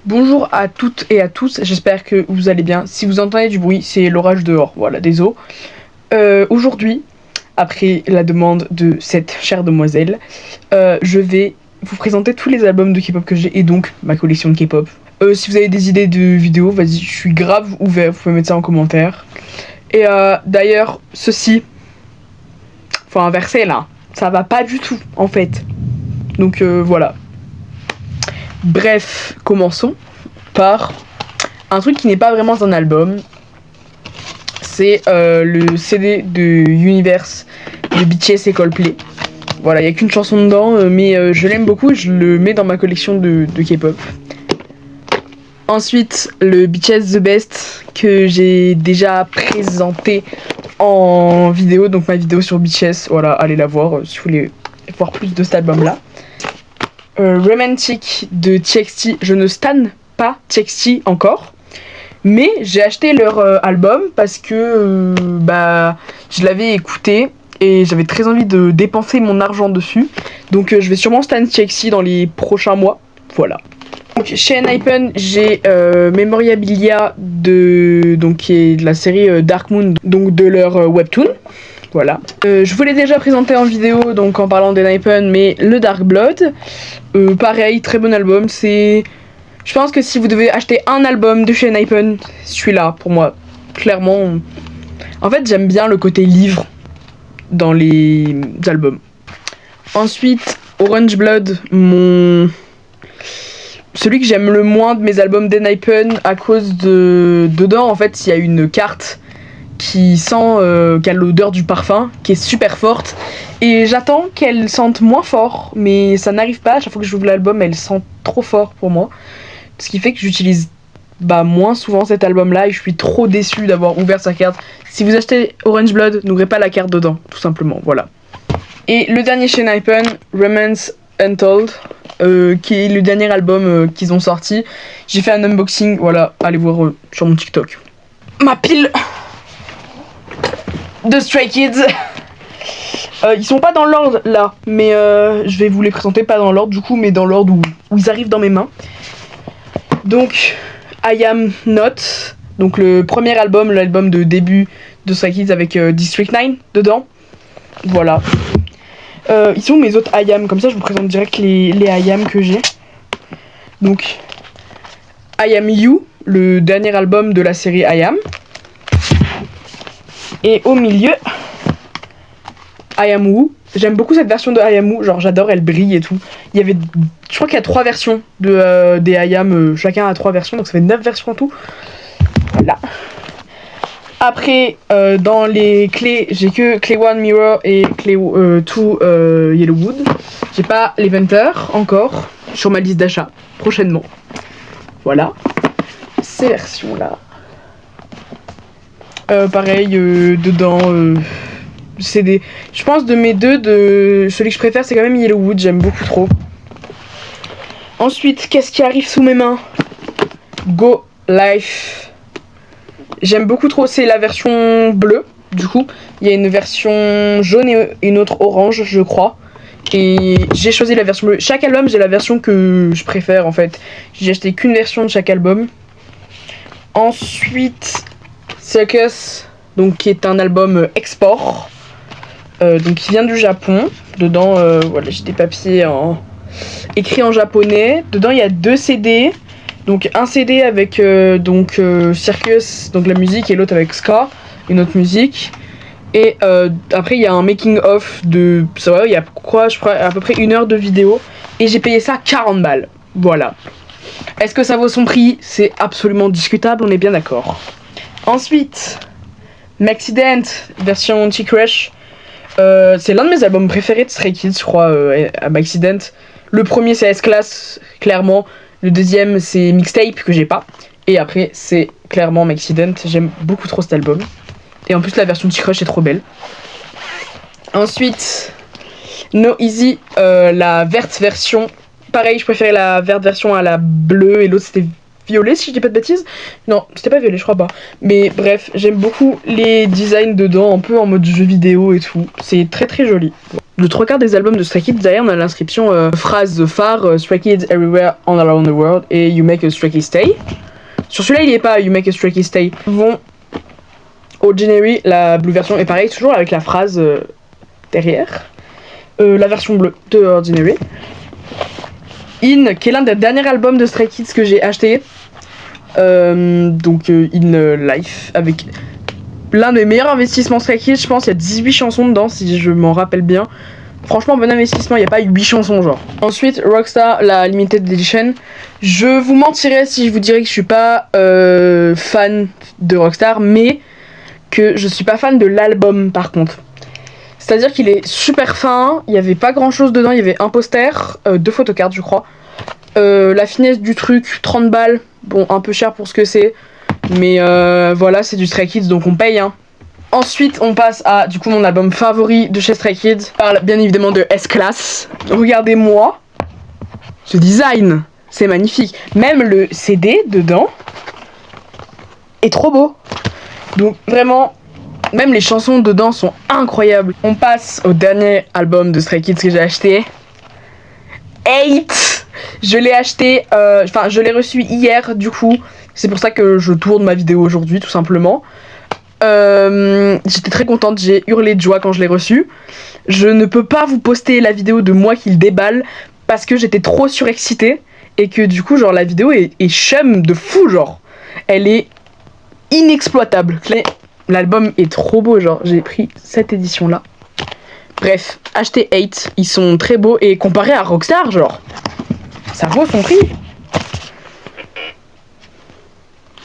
Bonjour à toutes et à tous, j'espère que vous allez bien. Si vous entendez du bruit, c'est l'orage dehors, voilà, désolé. Aujourd'hui, après la demande de cette chère demoiselle, je vais vous présenter tous les albums de K-pop que j'ai et donc ma collection de K-pop. Si vous avez des idées de vidéos, vas-y, je suis grave ouvert, vous pouvez mettre ça en commentaire. Et d'ailleurs, ceci, faut inverser là, ça va pas du tout en fait. Donc voilà. Bref, commençons par un truc qui n'est pas vraiment un album. C'est le CD de Universe de BTS et Coldplay. Voilà, il n'y a qu'une chanson dedans, mais je l'aime beaucoup et je le mets dans ma collection de K-pop. Ensuite, le BTS The Best que j'ai déjà présenté en vidéo, donc ma vidéo sur BTS. Voilà, allez la voir si vous voulez voir plus de cet album-là. Romantic de TXT, je ne stan pas TXT encore, mais j'ai acheté leur album parce que je l'avais écouté et j'avais très envie de dépenser mon argent dessus, donc je vais sûrement stan TXT dans les prochains mois. Voilà. Donc chez Enhypen, j'ai Memorabilia qui est de la série Dark Moon, donc de leur webtoon. Voilà. Je vous l'ai déjà présenté en vidéo, donc en parlant d'Enhypen, mais le Dark Blood, pareil, très bon album. Je pense que si vous devez acheter un album de chez Enhypen, celui-là, pour moi, clairement. En fait, j'aime bien le côté livre dans les albums. Ensuite, Orange Blood, celui que j'aime le moins de mes albums d'Enhypen à cause de... Dedans, en fait, il y a une carte qui sent, qui a l'odeur du parfum, qui est super forte. Et j'attends qu'elle sente moins fort, mais ça n'arrive pas. À chaque fois que j'ouvre l'album, elle sent trop fort pour moi. Ce qui fait que j'utilise moins souvent cet album-là et je suis trop déçue d'avoir ouvert sa carte. Si vous achetez Orange Blood, n'ouvrez pas la carte dedans, tout simplement, voilà. Et le dernier chez Enhypen, Romance Untold, qui est le dernier album qu'ils ont sorti. J'ai fait un unboxing, voilà, allez voir sur mon TikTok. Ma pile de Stray Kids. Ils sont pas dans l'ordre là, mais je vais vous les présenter pas dans l'ordre du coup, mais dans l'ordre où ils arrivent dans mes mains. Donc, I Am Not, donc le premier album, l'album de début de Stray Kids avec District 9 dedans. Voilà. Ils sont mes autres I Am, comme ça je vous présente direct les I Am que j'ai. Donc, I Am You, le dernier album de la série I Am. Et au milieu, I Am Woo. J'aime beaucoup cette version de I Am Woo, genre j'adore, elle brille et tout. Je crois qu'il y a 3 versions des I Am, chacun a 3 versions, donc ça fait 9 versions en tout. Voilà. Après, dans les clés, j'ai que clé 1 Mirror et clé 2 Yellowwood. J'ai pas l'Eventer encore sur ma liste d'achat prochainement. Voilà. Ces versions-là. Pareil, dedans, c'est je pense de mes deux, celui que je préfère c'est quand même Yellowwood, j'aime beaucoup trop. Ensuite, qu'est-ce qui arrive sous mes mains? Go Life. J'aime beaucoup trop, c'est la version bleue, du coup. Il y a une version jaune et une autre orange, je crois. Et j'ai choisi la version bleue. Chaque album, j'ai la version que je préfère en fait. J'ai acheté qu'une version de chaque album. Ensuite, Circus, donc qui est un album export, donc qui vient du Japon. Dedans, voilà, j'ai des papiers écrits en japonais. Dedans, il y a 2 CD. Donc un CD avec Circus, donc la musique, et l'autre avec Ska, une autre musique. Et après, il y a un making of de... Ça va, il y a quoi, je crois, à peu près 1 heure de vidéo. Et j'ai payé ça 40 balles. Voilà. Est-ce que ça vaut son prix? C'est absolument discutable, on est bien d'accord. Ensuite, Maxident, version T-Crush. C'est l'un de mes albums préférés de Stray Kids, je crois, à Maxident. Le premier, c'est S-Class, clairement. Le deuxième, c'est Mixtape, que j'ai pas. Et après, c'est clairement Maxident. J'aime beaucoup trop cet album. Et en plus, la version T-Crush est trop belle. Ensuite, No Easy, la verte version. Pareil, je préférais la verte version à la bleue. Et l'autre, c'était violet si je dis pas de bêtises. Non, c'était pas violet, je crois pas. Mais bref, j'aime beaucoup les designs dedans, un peu en mode jeu vidéo et tout. C'est très très joli. Le 3/4 des albums de Stray Kids, derrière on a l'inscription phrase phare Stray Kids everywhere all around the world et You make a Stray Kids stay. Sur celui-là il y est pas You make a Stray Kids stay. Bon, Ordinary, la blue version est pareil, toujours avec la phrase derrière. La version bleue de Ordinary. In, qui est l'un des derniers albums de Stray Kids que j'ai acheté. Donc In Life, avec l'un des meilleurs investissements Stray Kids, je pense. Il y a 18 chansons dedans, si je m'en rappelle bien. Franchement, bon investissement, il n'y a pas 8 chansons, genre. Ensuite, Rockstar, la Limited Edition. Je vous mentirais si je vous dirais que je suis pas fan de Rockstar, mais que je suis pas fan de l'album, par contre. C'est-à-dire qu'il est super fin, il n'y avait pas grand-chose dedans, il y avait un poster, 2 photocards, je crois. La finesse du truc, 30 balles, bon, un peu cher pour ce que c'est. Mais voilà, c'est du Stray Kids, donc on paye, hein. Ensuite, on passe à, du coup, mon album favori de chez Stray Kids. Je parle bien évidemment de S-Class. Regardez-moi ce design, c'est magnifique. Même le CD dedans est trop beau. Donc vraiment, même les chansons dedans sont incroyables. On passe au dernier album de Stray Kids que j'ai acheté. 8. Je l'ai acheté, enfin je l'ai reçu hier du coup. C'est pour ça que je tourne ma vidéo aujourd'hui tout simplement. J'étais très contente, j'ai hurlé de joie quand je l'ai reçu. Je ne peux pas vous poster la vidéo de moi qui le déballe parce que j'étais trop surexcitée et que du coup genre la vidéo est chum de fou, genre elle est inexploitable. L'album est trop beau, genre j'ai pris cette édition là. Bref, achetez 8, ils sont très beaux et comparé à Rockstar, genre ça vaut son prix.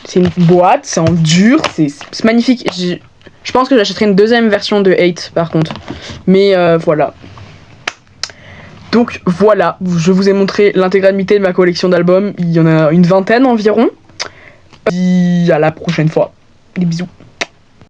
C'est une boîte, c'est en dur, c'est magnifique. Je pense que j'achèterai une deuxième version de 8 par contre. Mais voilà. Donc voilà, je vous ai montré l'intégralité de ma collection d'albums. Il y en a une vingtaine environ. Et à la prochaine fois. Des bisous.